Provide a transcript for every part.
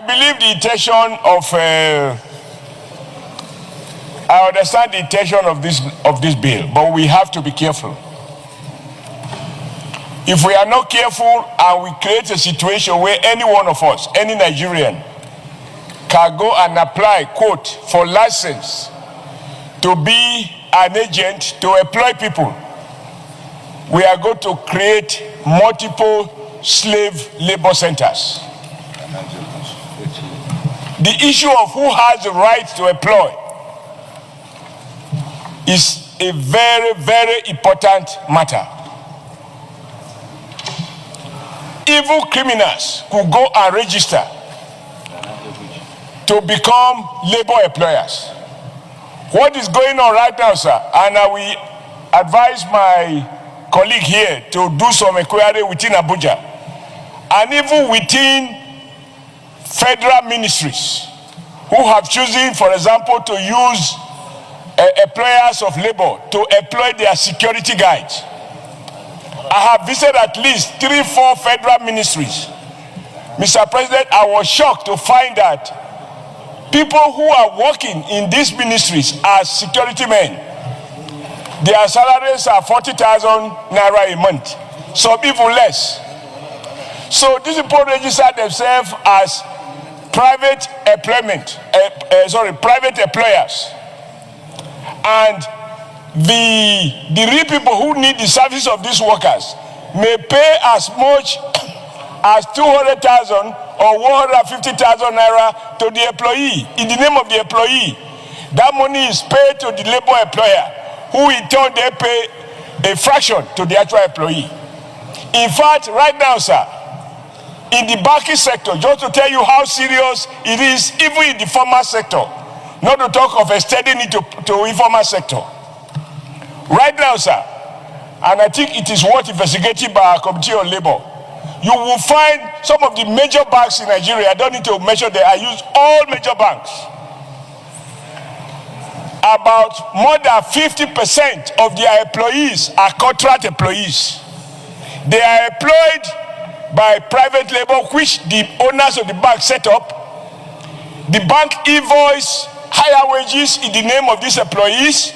believe the intention of, I understand the intention of this bill, but we have to be careful. If we are not careful and we create a situation where any one of us, any Nigerian, can go and apply, quote, for license to be an agent to employ people, we are going to create multiple slave labor centers. The issue of who has the right to employ is a very, very important matter. Evil criminals could go and register to become labor employers. What is going on right now, sir? And I will advise my colleague here to do some inquiry within Abuja and even within federal ministries who have chosen, for example, to use employers of labor to employ their security guards. I have visited at least 3-4 federal ministries. Mr. President, I was shocked to find that people who are working in these ministries as security men, their salaries are 40,000 naira a month, some even less. So these people register themselves as private employment, private employers. And the real people who need the service of these workers may pay as much as 200,000 or 150,000 naira to the employee in the name of the employee. That money is paid to the labor employer, who in turn they pay a fraction to the actual employee. In fact, right now, sir, in the banking sector, just to tell you how serious it is, even in the formal sector, not to talk of extending it to informal sector. Right now, sir, and I think it is worth investigating by our Committee on Labor, you will find some of the major banks in Nigeria, I don't need to mention them, I use all major banks. About more than 50% of their employees are contract employees. They are employed by private labor, which the owners of the bank set up. The bank invoice higher wages in the name of these employees,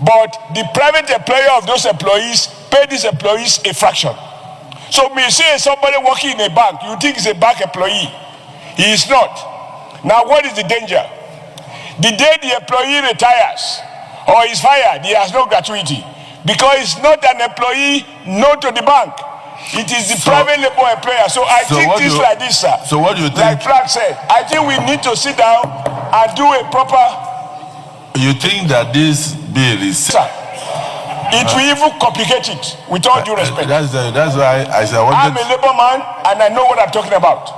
but the private employer of those employees pay these employees a fraction. So when you say somebody working in a bank, you think he's a bank employee. He is not. Now what is the danger? The day the employee retires or is fired, he has no gratuity, because he's not an employee known to the bank. It is the private labor employer. So I think this like this, sir. So what do you think? Like Frank said, I think we need to sit down and do a proper. You think that this bill is... Sir, it will even complicate it, with all due respect. That's why I said... I'm a labor man and I know what I'm talking about.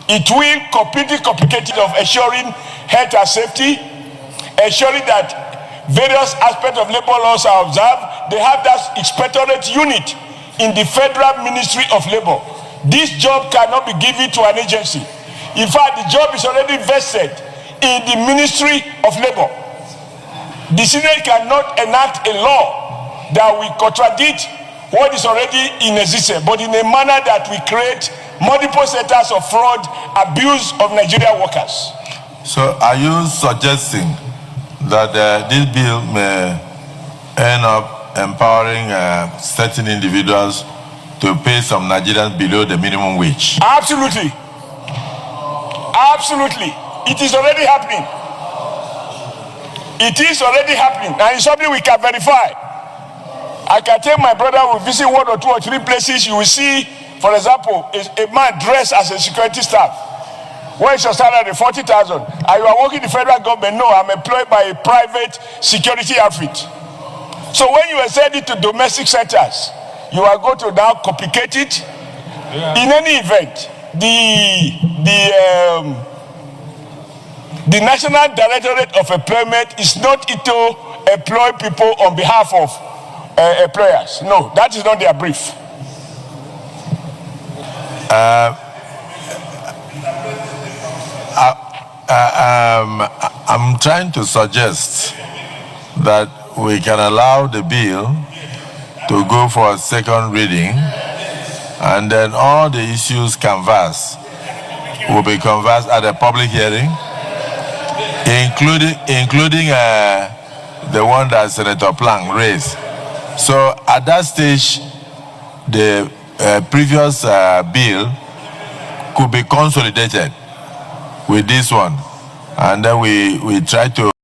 It will completely complicate it of ensuring health and safety, ensuring that various aspects of labor laws are observed. They have that inspectorate unit in the Federal Ministry of Labor. This job cannot be given to an agency. In fact, the job is already vested in the Ministry of Labor. The Senate cannot enact a law that will contradict what is already in existence, but in a manner that will create multiple centers of fraud, abuse of Nigerian workers. So are you suggesting that this bill may end up empowering certain individuals to pay some Nigerians below the minimum wage? Absolutely. Absolutely. It is already happening. It is already happening, and it's something we can verify. I can tell my brother, will visit 1 or 2 or 3 places, you will see, for example, a man dressed as a security staff. What is your salary? 40,000. And you are working in the federal government? No, I'm employed by a private security outfit. So when you send it to domestic centers, you are going to now complicate it. Yeah. In any event, the National Directorate of Employment is not to employ people on behalf of employers. No, that is not their brief. I'm trying to suggest that we can allow the bill to go for a second reading, and then all the issues canvassed will be conversed at a public hearing, including the one that Senator Plank raised. So at that stage, the previous bill could be consolidated with this one, and then we try to